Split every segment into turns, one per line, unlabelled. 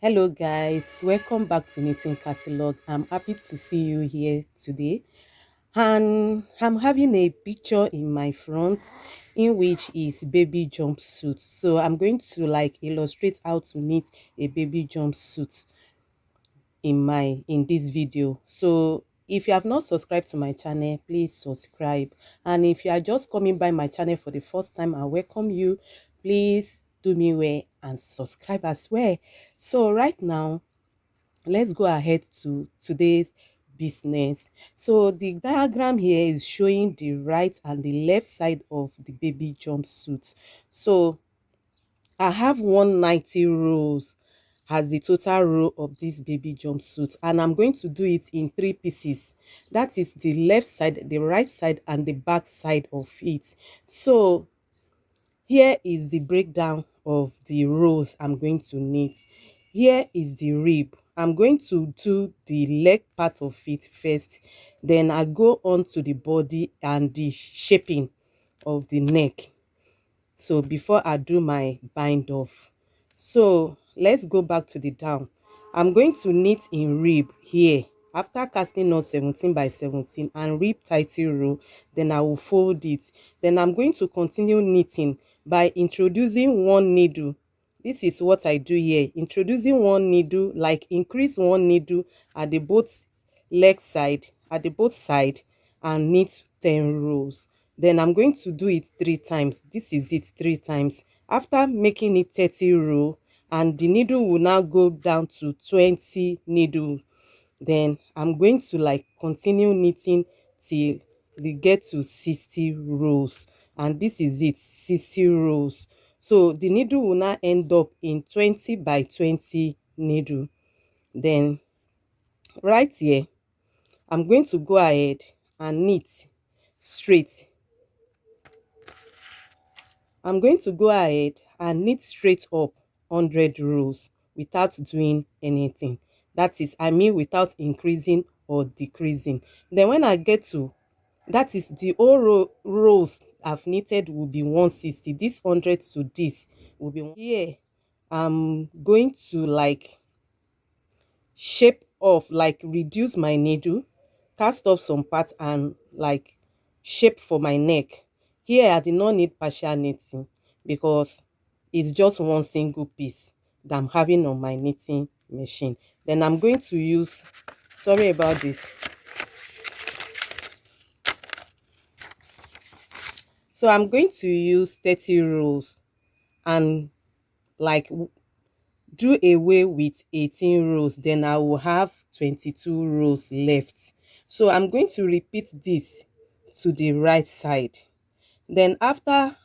Hello guys, welcome back to Knitting Catalog. I'm happy to see you here today. And I'm having a picture in my front in which is baby jumpsuit. So I'm going to illustrate how to knit a baby jumpsuit in this video. So if you have not subscribed to my channel, please subscribe. And if you are just coming by my channel for the first time, I welcome you. Please do me well and subscribe as well. So right now, let's go ahead to today's business. So the diagram here is showing the right and the left side of the baby jumpsuit. So I have 190 rows as the total row of this baby jumpsuit, and I'm going to do it in 3 pieces. That is the left side, the right side, and the back side of it. So here is the breakdown of the rows I'm going to knit. Here is the rib. I'm going to do the leg part of it first. Then I go on to the body and the shaping of the neck. So before I do my bind off. So let's go back to the down. I'm going to knit in rib here. After casting knot 17 by 17 and rib tighty row, then I will fold it. Then I'm going to continue knitting by introducing one needle. This is what I do here. Introducing one needle, like increase one needle at the both leg side, at the both side, and knit 10 rows. Then I'm going to do it 3 times. This is it 3 times. After making it 30 row, and the needle will now go down to 20 needle. Then I'm going to continue knitting till we get to 60 rows, and this is it, 60 rows. So the needle will now end up in 20 by 20 needle. Then right here, I'm going to go ahead and knit straight. I'm going to go ahead and knit straight up 100 rows without doing anything. That is, I mean, without increasing or decreasing. Then when I get to, that is the whole rows I've knitted will be 160. This 100 to this will be here. I'm going to shape off, reduce my needle, cast off some parts, and shape for my neck. Here I did not need partial knitting because it's just one single piece that I'm having on my knitting machine. Then I'm going to use, sorry about this. So I'm going to use 30 rows and do away with 18 rows. Then I will have 22 rows left. So I'm going to repeat this to the right side. Then after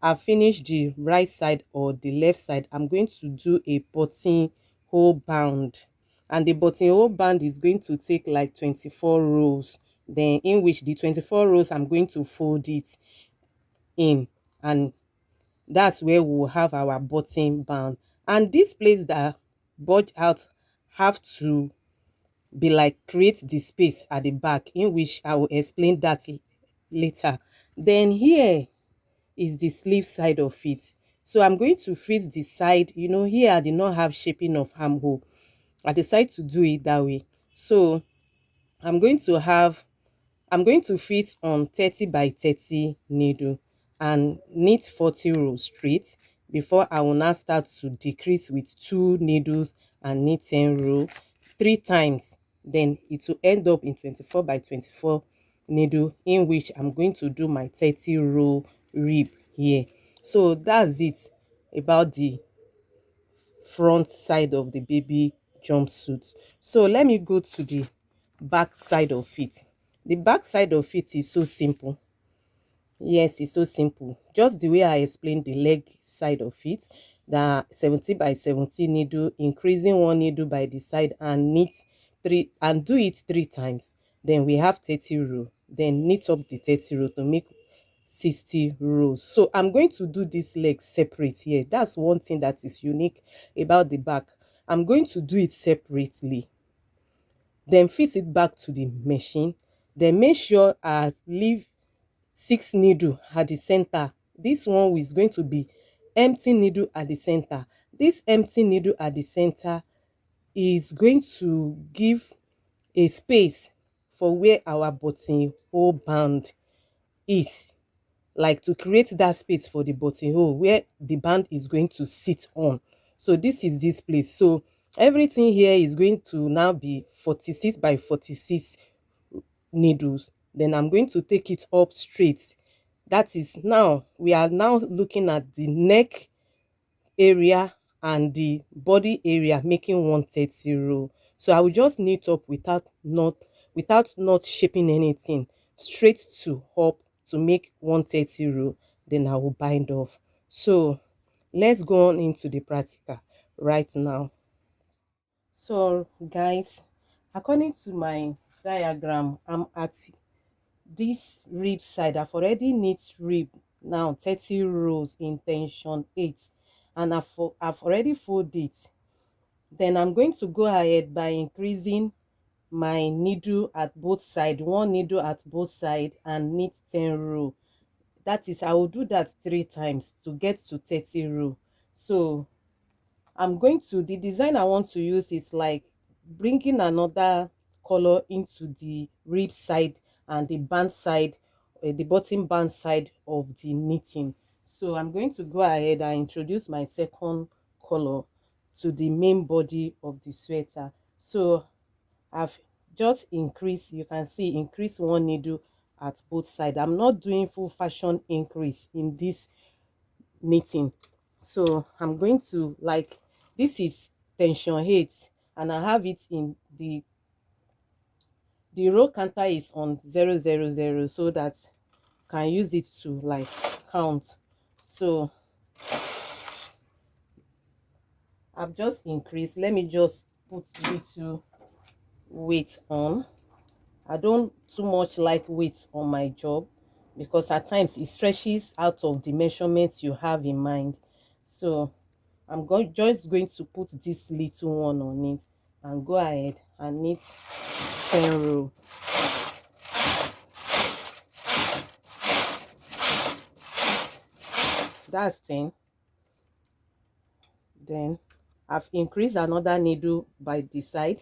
I finish the right side or the left side, I'm going to do a buttonhole band, and the buttonhole band is going to take like 24 rows, then in which the 24 rows I'm going to fold it in, and that's where we'll have our button band. And this place that bulge out have to be create the space at the back, in which I will explain that later. Then here is the sleeve side of it. So I'm going to face the side. Here I did not have shaping of armhole. I decided to do it that way. So I'm going to have I'm going to fit on 30 by 30 needle and knit 40 rows straight before I will now start to decrease with 2 needles and knit 10 row 3 times. Then it will end up in 24 by 24 needle, in which I'm going to do my 30 row rib here. So that's it about the front side of the baby jumpsuit. So let me go to the back side of it. The back side of it is so simple. Yes, it's so simple. Just the way I explained the leg side of it, the 70 by 70 needle, increasing one needle by the side and knit 3 and do it 3 times. Then we have 30 row. Then knit up the 30 row to make 60 rows. So I'm going to do this leg separate here. That's one thing that is unique about the back. I'm going to do it separately. Then fix it back to the machine. Then make sure I leave 6 needle at the center. This one is going to be empty needle at the center. this empty needle at the center is going to give a space for where our buttonhole band is, like to create that space for the buttonhole where the band is going to sit on. So this is this place. So everything here is going to now be 46 by 46 needles. Then I'm going to take it up straight. That is, now we are now looking at the neck area and the body area, making 130 row. So I will just knit up without not shaping anything, straight to up to make 130 row. Then I will bind off. So let's go on into the practical right now. So guys, according to my diagram, I'm at this rib side. I've already knit rib now 30 rows in tension 8, and I've already folded it. Then I'm going to go ahead by increasing my needle at both sides, one needle at both sides, and knit 10 row. That is, I will do that 3 times to get to 30 row. So the design I want to use is like bringing another color into the rib side and the band side, the bottom band side of the knitting. So I'm going to go ahead and introduce my second color to the main body of the sweater. So I've just increased, you can see, increase one needle at both sides. I'm not doing full fashion increase in this knitting. So I'm going to, like, this is tension 8, and I have it in the row counter is on 000, so that can use it to like count. So I've just increased. Let me just put little weight on. I don't too much like weight on my job, because at times it stretches out of the measurements you have in mind. So just going to put this little one on it and go ahead and knit 10 row. That's 10. Then I've increased another needle by the side.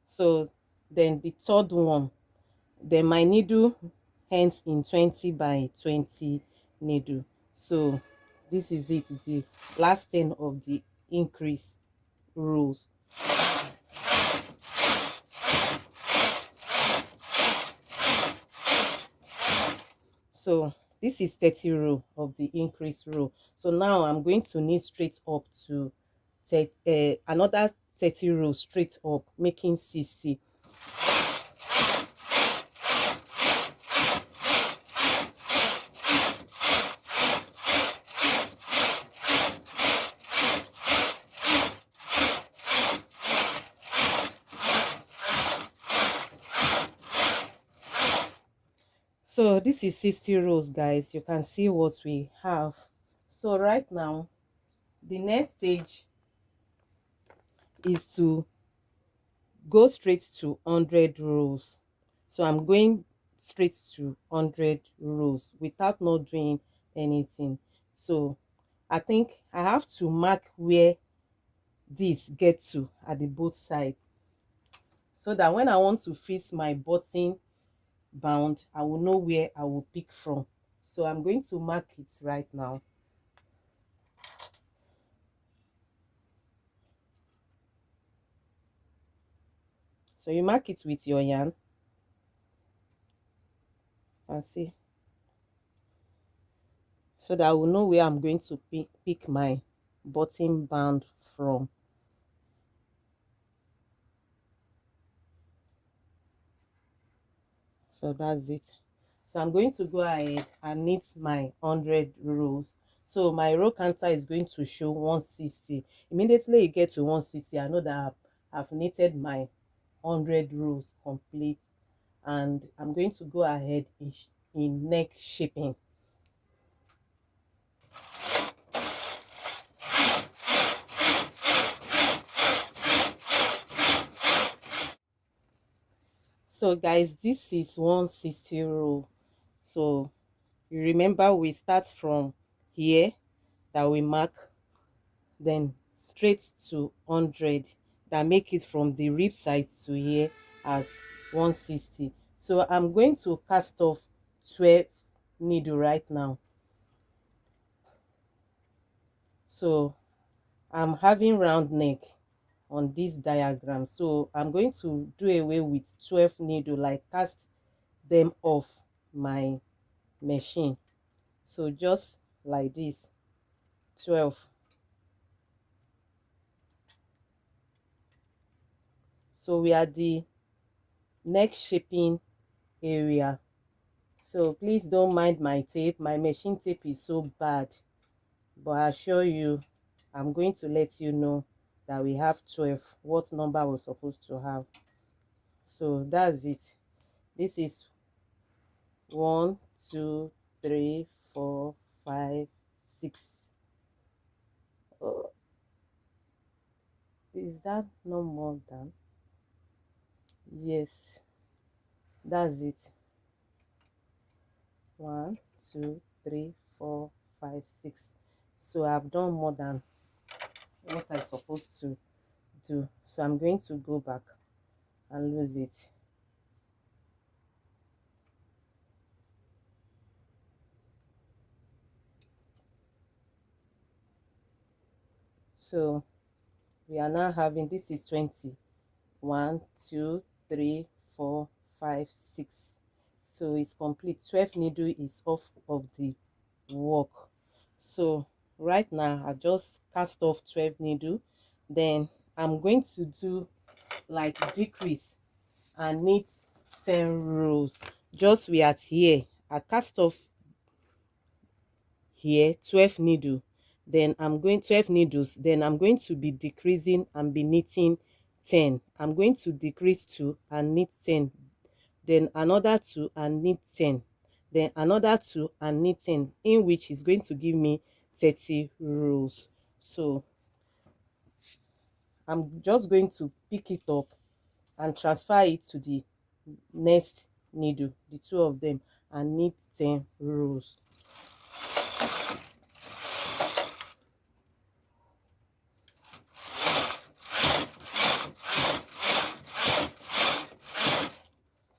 So then the third one, then my needle ends in 20 by 20 needle. So this is it, the last 10 of the increase rows. So this is 30 row of the increase row. So now I'm going to knit straight up to another 30 rows straight up, making 60. So this is 60 rows, guys. You can see what we have. So right now, the next stage is to go straight to 100 rows. So I'm going straight to 100 rows without not doing anything. So I think I have to mark where this get to at the both side, so that when I want to fix my button bound, I will know where I will pick from. So I'm going to mark it right now. So you mark it with your yarn and see, so that I will know where I'm going to pick my button band from. So that's it. So I'm going to go ahead and knit my 100 rows. So my row counter is going to show 160. Immediately you get to 160, I know that I've knitted my 100 rows complete, and I'm going to go ahead in neck shaping. So guys, this is 160 row. So you remember we start from here that we mark, then straight to 100, that make it from the rib side to here as 160. So I'm going to cast off 12 needle right now. So I'm having round neck on this diagram, so I'm going to do away with 12 needle, like cast them off my machine. So just like this, 12. So we are the neck shaping area. So please don't mind my tape. My machine tape is so bad, but I assure you, I'm going to let you know that we have 12, what number we're supposed to have. So that's it. This is 1, 2, 3, 4, 5, 6. Oh, is that no more than? Yes, that's it. 1, 2, 3, 4, 5, 6. So I've done more than what I'm supposed to do. So I'm going to go back and lose it. So we are now having, this is 20. 1, 2, 3, 4, 5, 6. So it's complete. 12 needle is off of the work. So right now I just cast off 12 needle. Then I'm going to do like decrease and knit 10 rows. Just we at here, I cast off here 12 needle, then I'm going 12 needles, then I'm going to be decreasing and be knitting 10. I'm going to decrease 2 and knit 10, then another 2 and knit 10, then another 2 and knit 10, in which is going to give me 30 rows. So I'm just going to pick it up and transfer it to the next needle, the two of them, and knit 10 rows.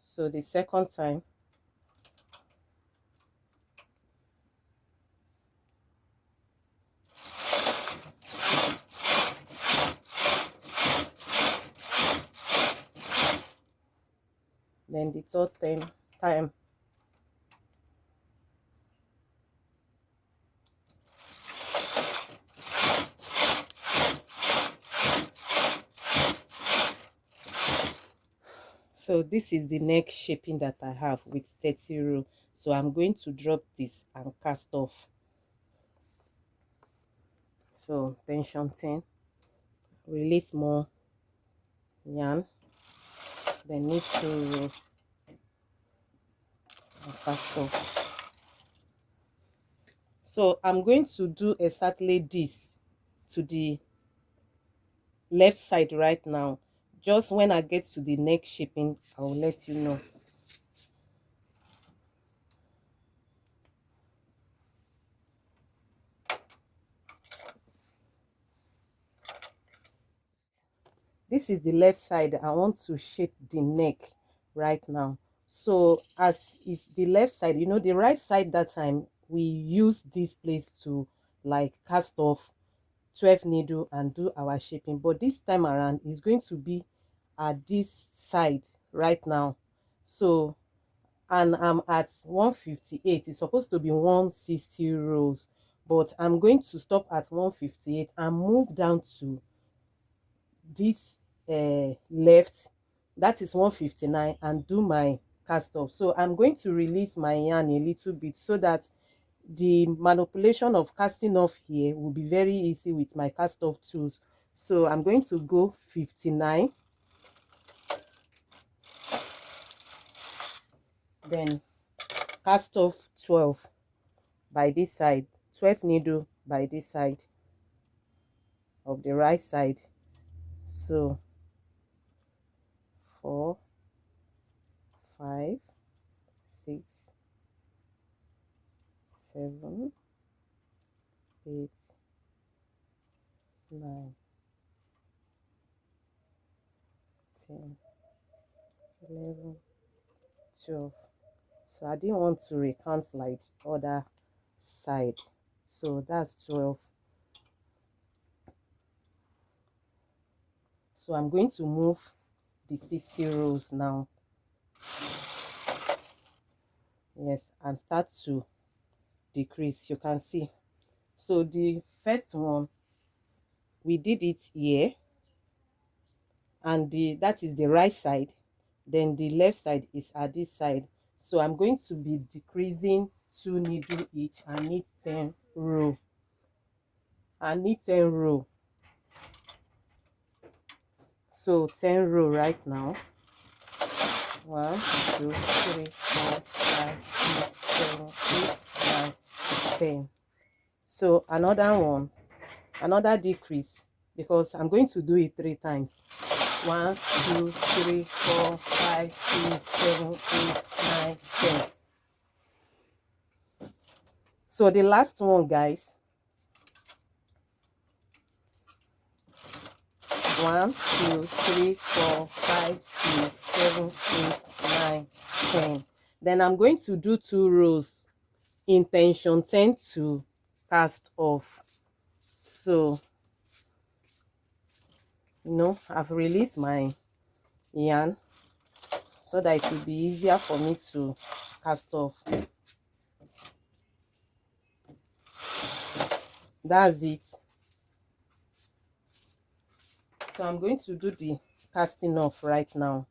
So the second time, then the third time. So this is the neck shaping that I have with 30 row. So I'm going to drop this and cast off. So tension 10, release more yarn, then knit 2 rows and cast off. So I'm going to do exactly this to the left side right now. Just when I get to the neck shaping, I'll let you know. This is the left side. I want to shape the neck right now. So as is the left side, you know, the right side, that time we use this place to like cast off 12 needle and do our shaping, but this time around is going to be at this side right now. So, and I'm at 158. It's supposed to be 160 rows, but I'm going to stop at 158 and move down to this left, that is 159, and do my cast off. So I'm going to release my yarn a little bit so that the manipulation of casting off here will be very easy with my cast off tools. So I'm going to go 59, then cast off 12 by this side, 12 needle by this side of the right side. So 4, 5, 6, 7, 8, 9, 10, 11, 12. So I didn't want to recount like other side. So that's 12. So I'm going to move the 60 rows now. Yes, and start to decrease. You can see. So the first one, we did it here, and that is the right side. Then the left side is at this side. So I'm going to be decreasing 2 needle each. I need 10 row. I need 10 row. So 10 row right now. 1, 2, 3, 4, 5, 6, 7, 8, 9, 10. So another decrease, because I'm going to do it 3 times. 1, 2, 3, 4, 5, 6, 7, 8, 9, 10. So the last one, guys. 1, 2, 3, 4, 5, 6, 7, 8, 9, 10. Then I'm going to do 2 rows in tension 10 to cast off. So, I've released my yarn so that it will be easier for me to cast off. That's it. So I'm going to do the casting off right now.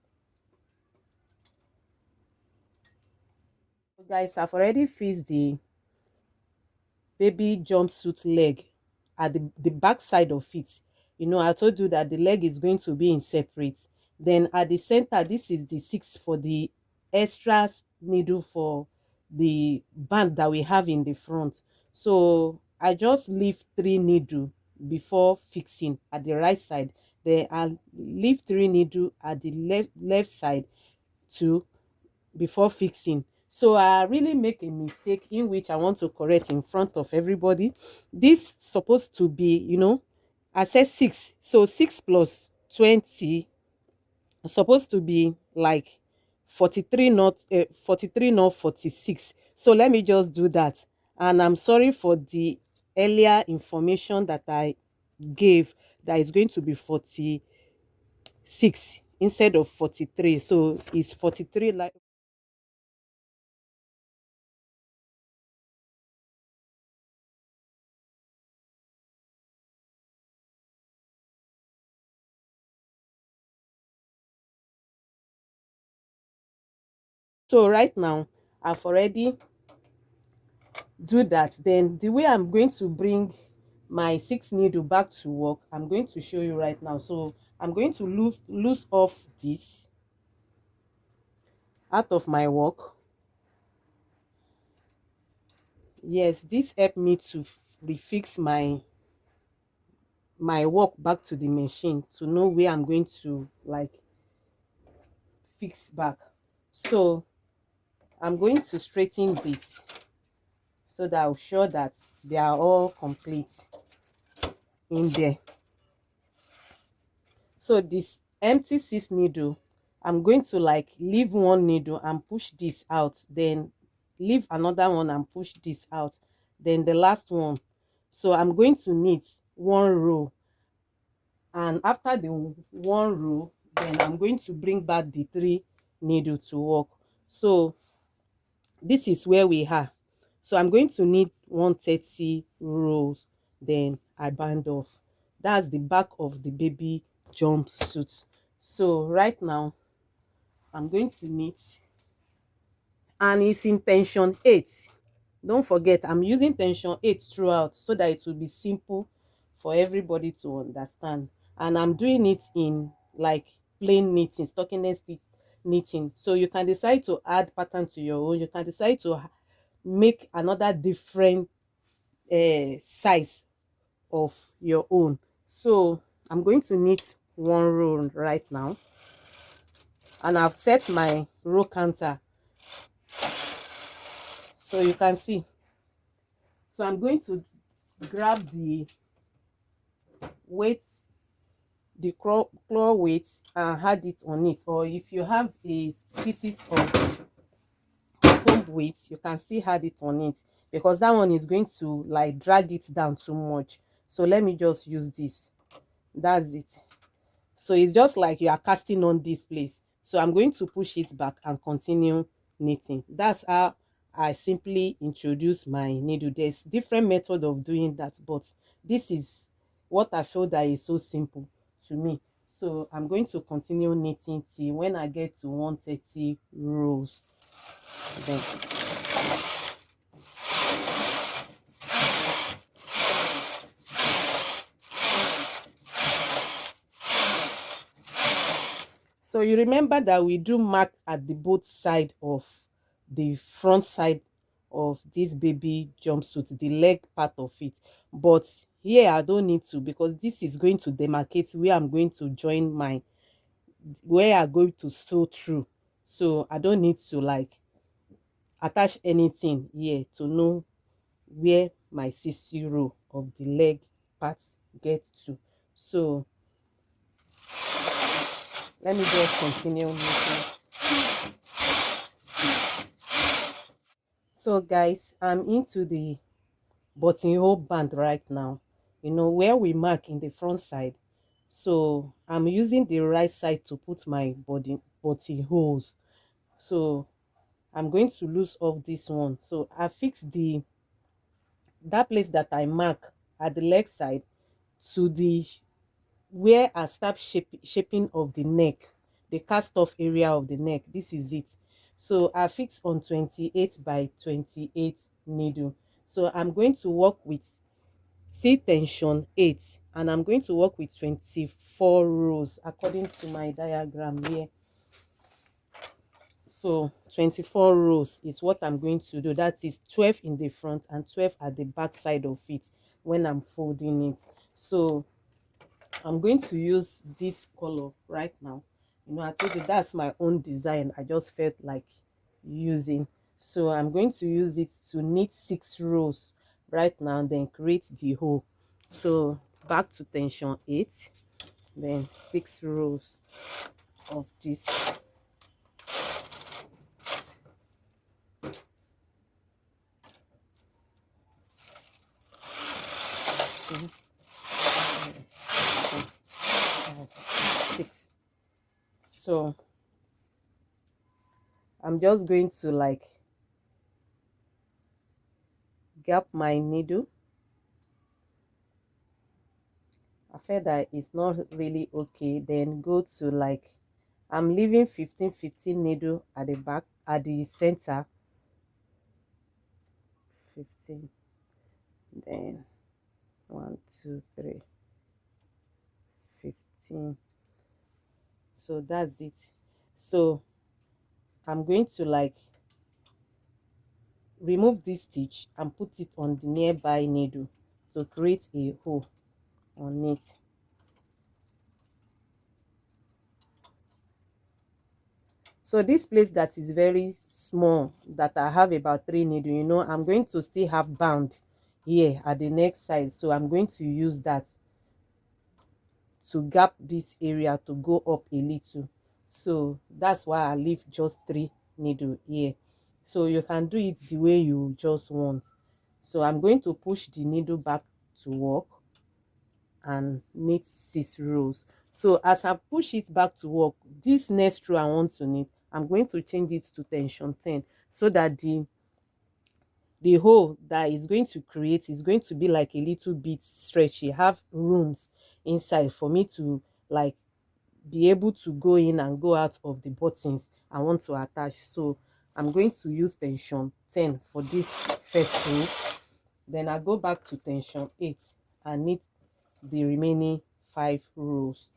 So guys, I've already fixed the baby jumpsuit leg at the back side of it. I told you that the leg is going to be in separate. Then at the center, this is the 6 for the extra needle for the band that we have in the front. So I just leave 3 needle before fixing at the right side. Then I'll leave 3 needle at the left side too before fixing. So I really make a mistake in which I want to correct in front of everybody. This supposed to be, I said 6. So 6 plus 20 supposed to be like 43, not 43, not 46. So let me just do that. And I'm sorry for the earlier information that I gave, that is going to be 46 instead of 43. So it's 43 like. So right now, I've already do that. Then the way I'm going to bring my 6 needle back to work, I'm going to show you right now. So I'm going to loose off this out of my work. Yes, this helped me to refix my work back to the machine, to know where I'm going to like fix back. So I'm going to straighten this so that I'll sure that they are all complete in there. So this empty 6 needle, I'm going to like leave 1 needle and push this out, then leave another one and push this out, then the last one. So I'm going to knit 1 row, and after the 1 row, then I'm going to bring back the 3 needle to work. So this is where we are. So I'm going to need 130 rows, then I bind off. That's the back of the baby jumpsuit. So right now I'm going to knit, and it's in tension 8. Don't forget, I'm using tension 8 throughout so that it will be simple for everybody to understand. And I'm doing it in like plain knitting, stockinette stitch knitting. So you can decide to add pattern to your own. You can decide to make another different size of your own. So I'm going to knit 1 row right now. and I've set my row counter, so you can see. So I'm going to grab the weight, the claw weight, and add it on it, or if you have a pieces of comb weight, you can still add it on it, because that one is going to like drag it down too much. So let me just use this. That's it. So it's just like you are casting on this place. So I'm going to push it back and continue knitting. That's how I simply introduce my needle. There's different method of doing that, but this is what I feel that is so simple to me. So I'm going to continue knitting till when I get to 130 rows. Then so you remember that we do mark at the both side of the front side of this baby jumpsuit, the leg part of it. But here I don't need to, because this is going to demarcate where I'm going to join my, where I'm going to sew through. So I don't need to like attach anything here to know where my CC row of the leg part gets to. So let me just continue knitting. So guys, I'm into the buttonhole band right now, you know, where we mark in the front side. So I'm using the right side to put my buttonholes. So I'm going to loose off this one. So I fix the that place that I mark at the leg side to the where I start shaping of the neck, the cast off area of the neck. This is it. So I fix on 28 by 28 needle. So I'm going to work with C tension 8, and I'm going to work with 24 rows according to my diagram here. So 24 rows is what I'm going to do. That is 12 in the front and 12 at the back side of it when I'm folding it. So I'm going to use this color right now. You know, I told you that's my own design. I just felt like using. So I'm going to use it to knit 6 rows right now, then create the hole. So back to tension 8, then 6 rows of this. Two, 6. So I'm just going to like gap my needle. I felt that it's not really okay, then go to like, I'm leaving 15 needle at the back, at the center. 15, then 1 2 3, 15. So that's it. So I'm going to like remove this stitch and put it on the nearby needle to create a hole on it. So this place that is very small, that I have about 3 needle, you know, I'm going to still have bound here at the next side. So I'm going to use that to gap this area to go up a little. So that's why I leave just 3 needle here. So you can do it the way you just want. So I'm going to push the needle back to work and knit 6 rows. So as I push it back to work, this next row I want to knit, I'm going to change it to tension 10, so that the hole that is going to create is going to be like a little bit stretchy, have rooms inside for me to like be able to go in and go out of the buttons I want to attach. So I'm going to use tension 10 for this first row. Then I go back to tension 8 and knit the remaining 5 rows.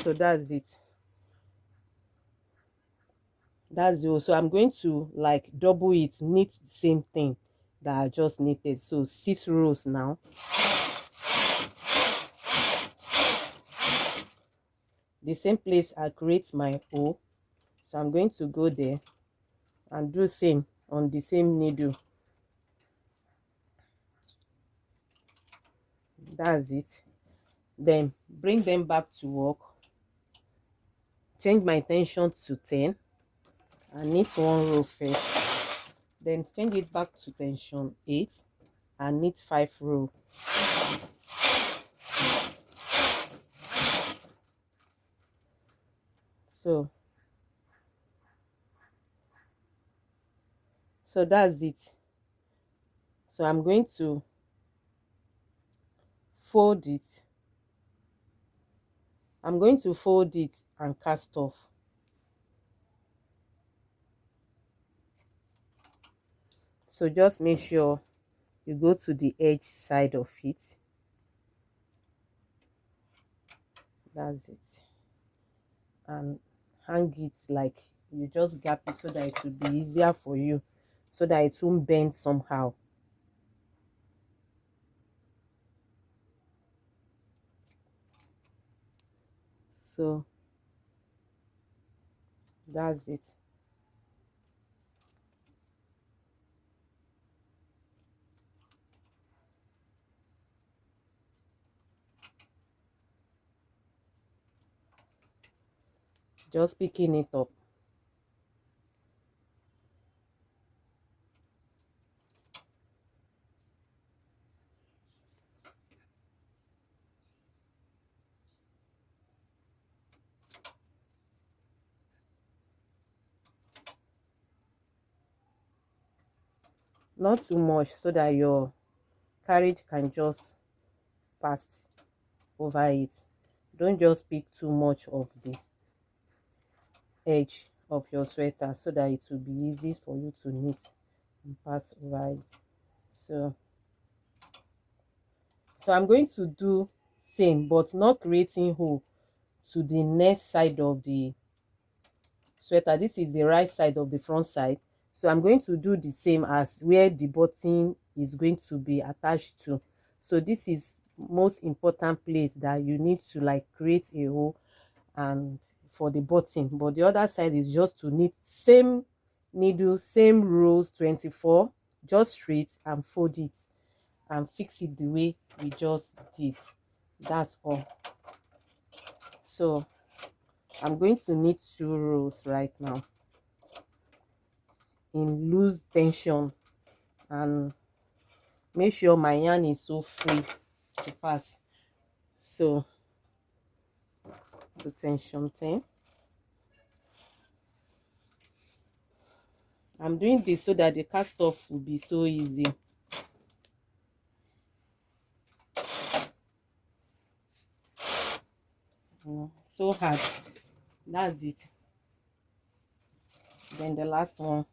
So that's it. That's the whole. So I'm going to like double it, knit the same thing that I just knitted. So 6 rows now. the same place I create my hole. So I'm going to go there and do same on the same needle. That's it. Then bring them back to work. Change my tension to 10 and knit one row first. Then change it back to tension 8 and knit 5 row. So that's it. So I'm going to fold it. I'm going to fold it and cast off. So just make sure you go to the edge side of it. That's it. And hang it like you just gap it so that it will be easier for you, so that it won't bend somehow. So that's it. Just picking it up. Not too much, so that your carriage can just pass over it. Don't just pick too much of this edge of your sweater, so that it will be easy for you to knit and pass over it. So I'm going to do same, but not creating hole to the next side of the sweater. This is the right side of the front side, so I'm going to do the same as where the button is going to be attached to. So this is most important place that you need to like create a hole and for the button, but the other side is just to knit same needle, same rows, 24, just straight, and fold it and fix it the way we just did. That's all. So I'm going to knit 2 rows right now in loose tension, and make sure my yarn is so free to pass. So to tension 10. I'm doing this so that the cast off will be so easy. So hard. That's it. Then the last one.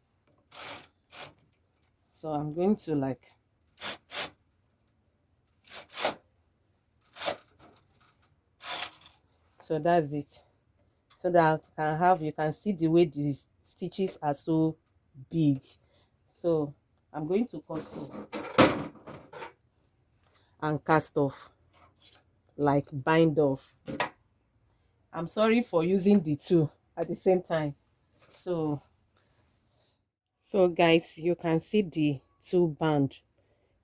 So I'm going to like so that's it, so that I can have, you can see the way the stitches are so big. So I'm going to cut off and cast off, like bind off. I'm sorry for using the two at the same time. So guys, you can see the two band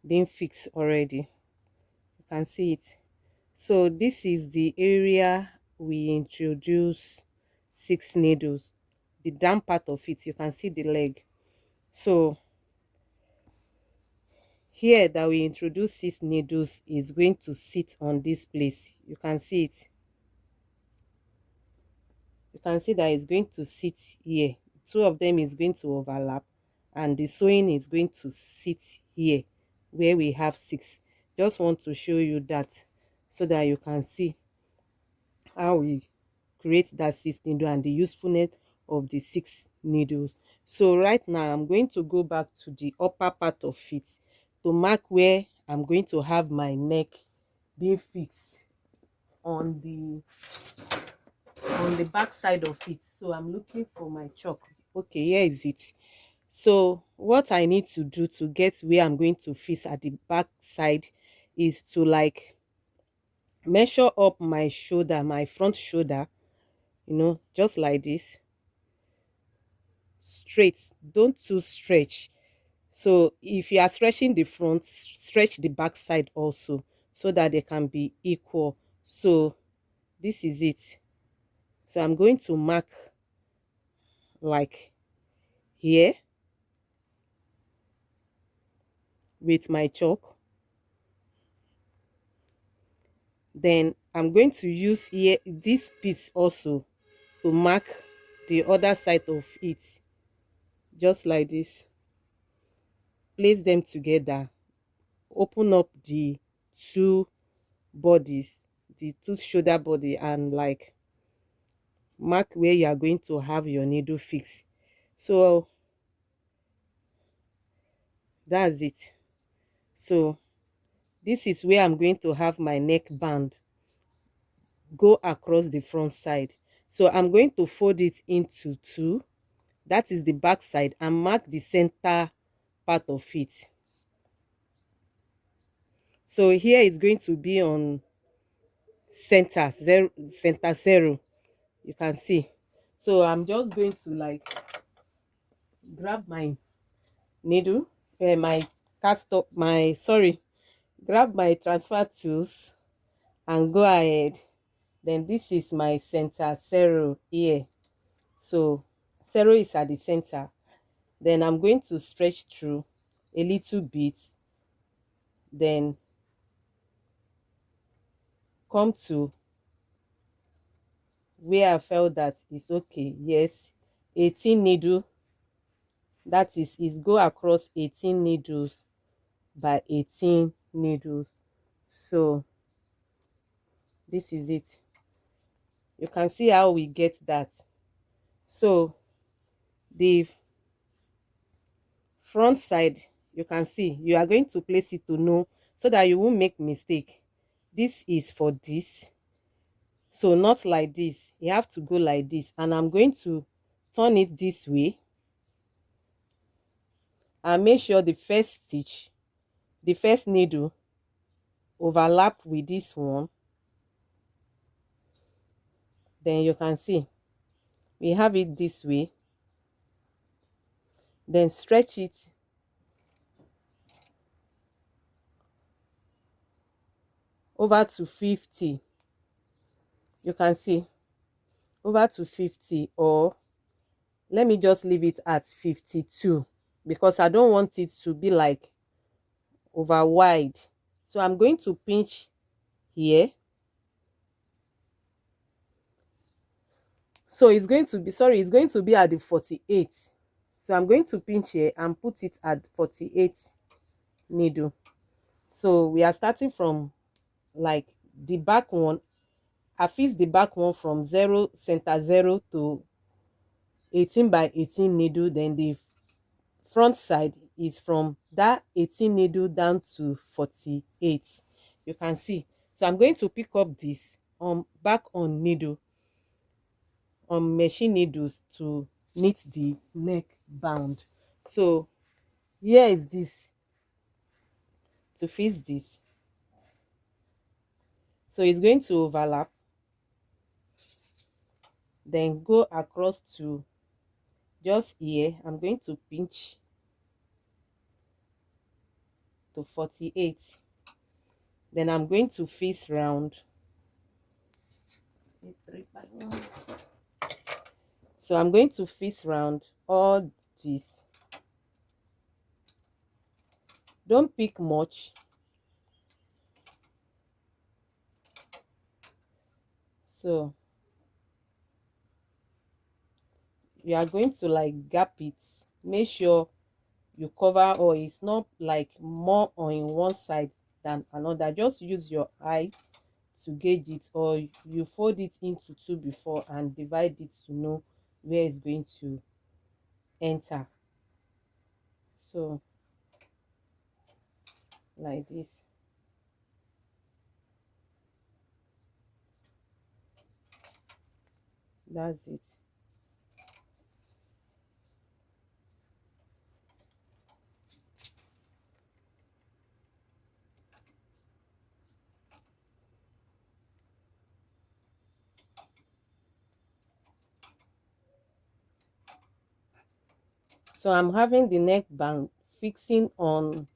being fixed already. You can see it. So this is the area we introduce 6 needles, the down part of it. You can see the leg. So here that we introduce 6 needles is going to sit on this place. You can see it. You can see that it's going to sit here. 2 of them is going to overlap, and the sewing is going to sit here where we have 6. Just want to show you that so that you can see how we create that 6 needle and the usefulness of the 6 needles. So right now I'm going to go back to the upper part of it to mark where I'm going to have my neck being fixed on the back side of it. So I'm looking for my chalk. Okay, here is it. So what I need to do to get where I'm going to fix at the back side is to like measure up my shoulder, my front shoulder, just like this, straight, don't too stretch. So if you are stretching the front, stretch the back side also, so that they can be equal. So this is it. So I'm going to mark like here with my chalk. Then I'm going to use here this piece also to mark the other side of it, just like this. Place them together, open up the two bodies, the two shoulder body, and like mark where you are going to have your needle fix. So that's it. So this is where I'm going to have my neck band go across the front side. So I'm going to fold it into two, that is the back side, and mark the center part of it. So here is going to be on center zero, you can see. So I'm just going to like grab my needle, my cast up my sorry grab my transfer tools and go ahead. Then this is my center zero here. So zero is at the center. Then I'm going to stretch through a little bit, then come to where I felt that is okay. Yes, 18 needle, that is go across 18 needles by 18 needles. So this is it. You can see how we get that. So the front side, you can see you are going to place it to know, so that you won't make mistake. This is for this, so not like this, you have to go like this, and I'm going to turn it this way and make sure the first stitch, the first needle overlap with this one. Then you can see we have it this way. Then stretch it over to 50. You can see over to 50, or let me just leave it at 52, because I don't want it to be like over wide. So I'm going to pinch here. So it's going to be, sorry, it's going to be at the 48. So I'm going to pinch here and put it at 48 needle. So we are starting from like the back one. I fix the back one from center zero to 18 by 18 needle. Then the front side is from that 18 needle down to 48. You can see. So I'm going to pick up this on back on needle, on machine needles, to knit the neck band. So here is this to fix this. So it's going to overlap, then go across to just here. I'm going to pinch to 48. Then I'm going to face round. So I'm going to face round all this. Don't pick much. So you are going to like gap it. Make sure you cover, or it's not like more on one side than another. Just use your eye to gauge it, or you fold it into two before and divide it to know where it's going to enter. So like this. That's it. So I'm having the neckband fixing on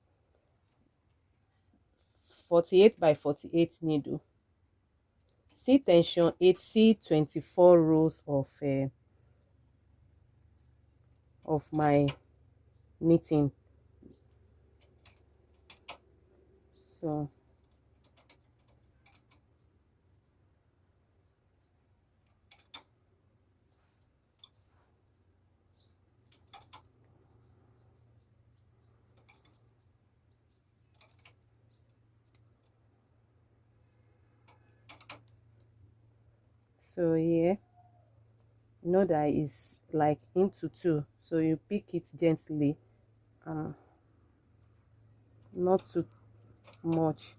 48 by 48 needle. See tension 8, see 24 rows of my knitting. So here, you know that is like into two, so you pick it gently, not too much.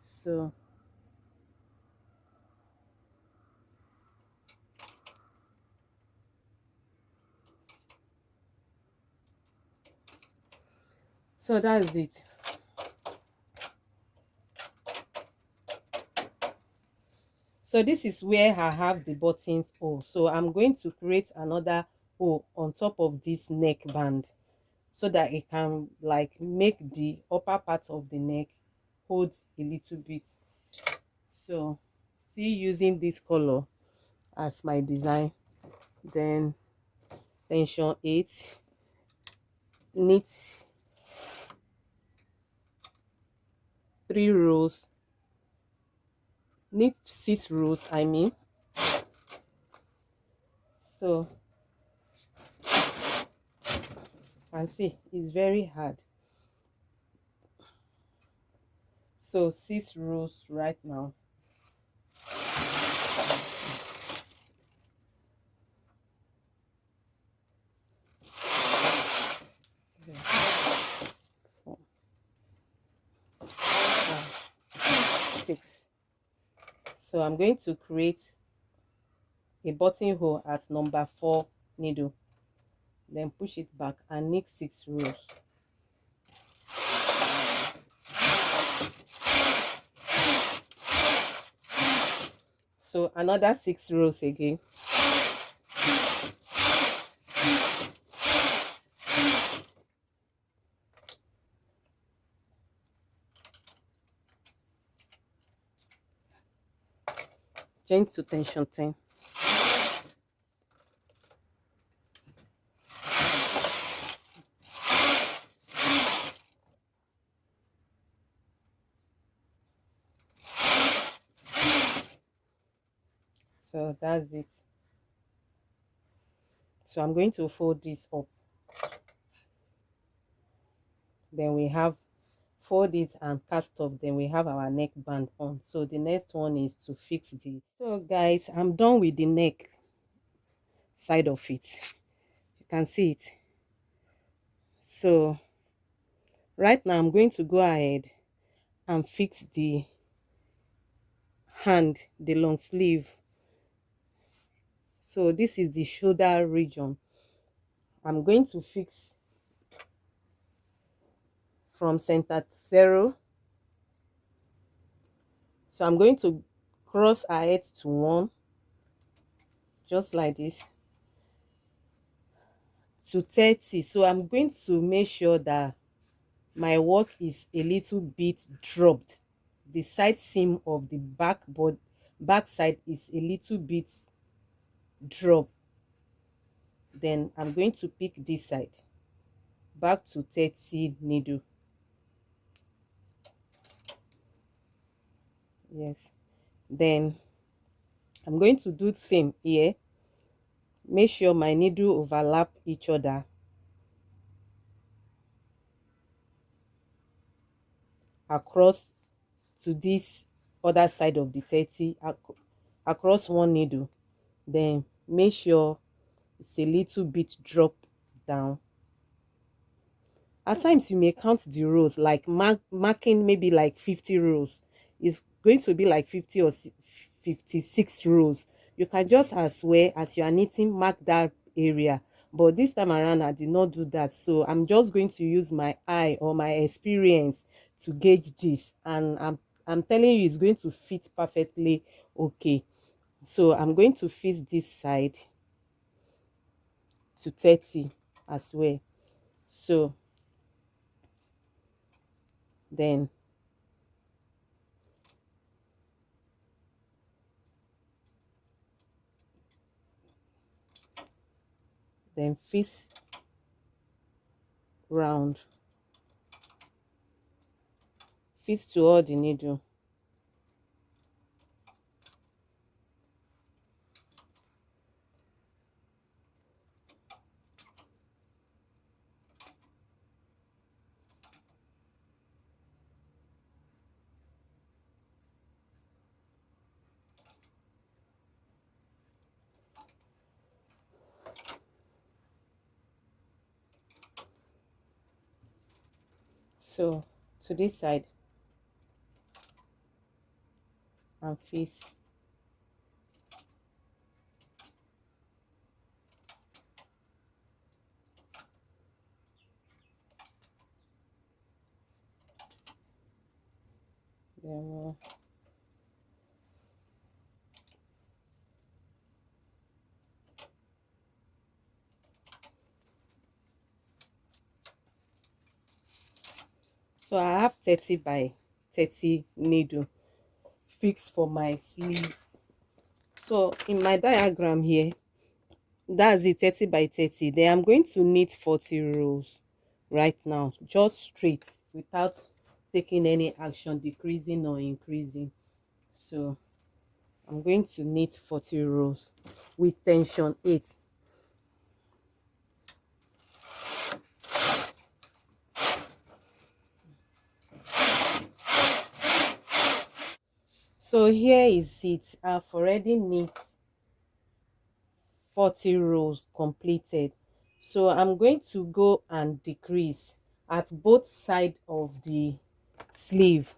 So that's it. So this is where I have the buttons O. So I'm going to create another O on top of this neckband, so that it can like make the upper part of the neck hold a little bit. So still using this color as my design. Then tension 8, knit 3 rows, knit 6 rows I mean. So you can see it's very hard. So 6 rows right now. Then 4, 5, 6. So I'm going to create a buttonhole at number 4 needle, then push it back and knit 6 rows. So another 6 rows again. Change to tension 10. So that's it. So I'm going to fold this up. Then we have fold it and cast off. Then we have our neckband on. So the next one is to fix the. So guys, I'm done with the neck side of it. You can see it. So right now I'm going to go ahead and fix the hand, the long sleeve. So this is the shoulder region. I'm going to fix from center 0. So I'm going to cross ahead to 1, just like this, to 30. So I'm going to make sure that my work is a little bit dropped. The side seam of the back side is a little bit dropped. Then I'm going to pick this side back to 30 needle. Yes. Then I'm going to do the same here. Make sure my needle overlap each other across to this other side of the 30, across one needle. Then make sure it's a little bit drop down. At times you may count the rows, like marking maybe like 50 rows. It's going to be like 50 or 56 rows. You can just as well as you are knitting mark that area. But this time around I did not do that, so I'm just going to use my eye or my experience to gauge this, and I'm telling you it's going to fit perfectly okay. So I'm going to fix this side to 30. as well. So then fist round, fist to all the needle. So to this side and fist. Then so I have 30 by 30 needle fixed for my sleeve. So in my diagram here, that's it, 30 by 30. Then I'm going to knit 40 rows right now, just straight, without taking any action, decreasing or increasing. So I'm going to knit 40 rows with tension 8. So here is it. I've already knit 40 rows completed. So I'm going to go and decrease at both sides of the sleeve.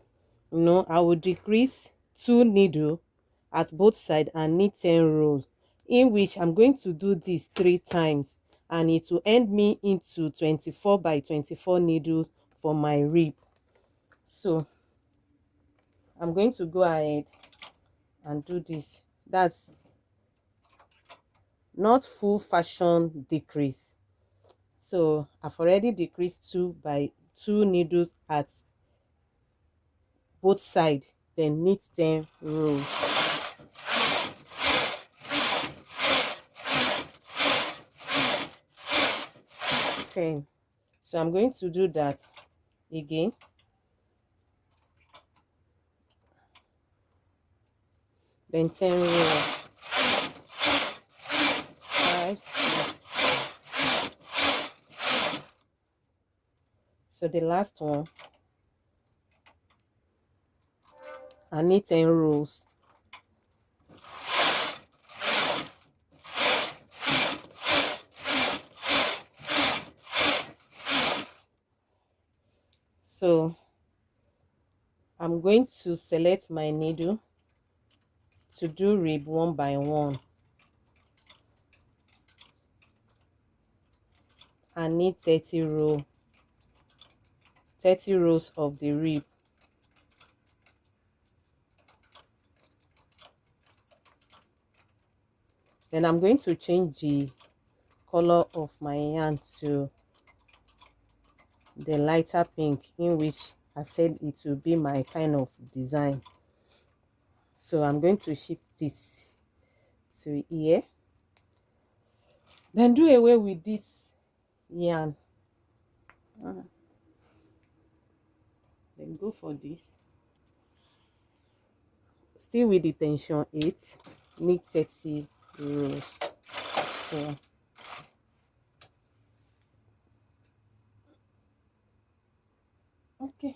I will decrease 2 needle at both sides and knit 10 rows, in which I'm going to do this 3 times, and it will end me into 24 by 24 needles for my rib. So I'm going to go ahead and do this. That's not full fashion decrease. So I've already decreased 2 by 2 needles at both sides, then knit 10 rows. 10. So I'm going to do that again. Then 10 rows. 5, 6. So the last one, I need 10 rows. So I'm going to select my needle to do rib one by one and knit 30 rows of the rib. Then I'm going to change the color of my yarn to the lighter pink, in which I said it will be my kind of design. So I'm going to shift this to here, then do away with this yarn, then go for this, still with the tension 8, knit 30 rows. So okay,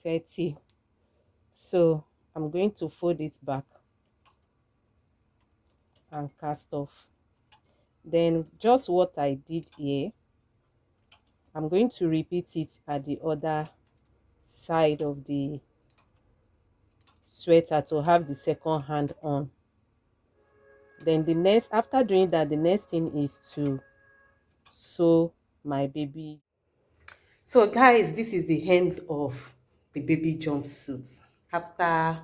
30. So I'm going to fold it back and cast off. Then just what I did here, I'm going to repeat it at the other side of the sweater to have the second hand on. Then the next, after doing that, the next thing is to sew my baby. So guys, this is the end of the baby jumpsuit. After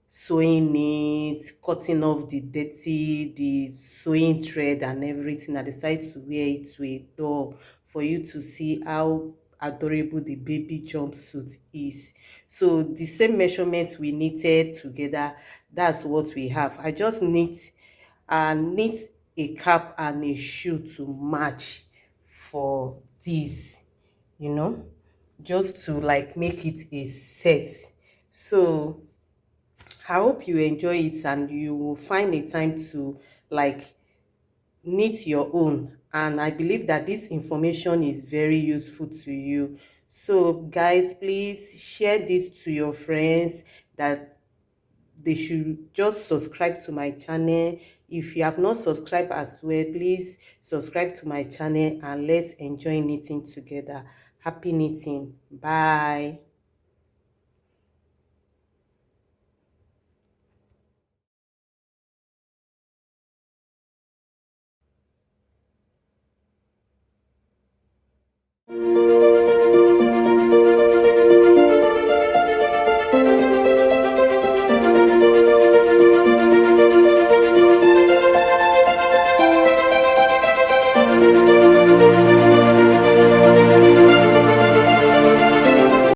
sewing it, cutting off the dirty, the sewing thread and everything, I decided to wear it to a doll for you to see how adorable the baby jumpsuit is. So the same measurements we knitted together, that's what we have. I just knit a cap and a shoe to match for this, you know, just to like make it a set. So I hope you enjoy it and you will find a time to like knit your own. And I believe that this information is very useful to you. So guys, please share this to your friends that they should just subscribe to my channel. If you have not subscribed as well, please subscribe to my channel and let's enjoy knitting together. Happy knitting. Bye.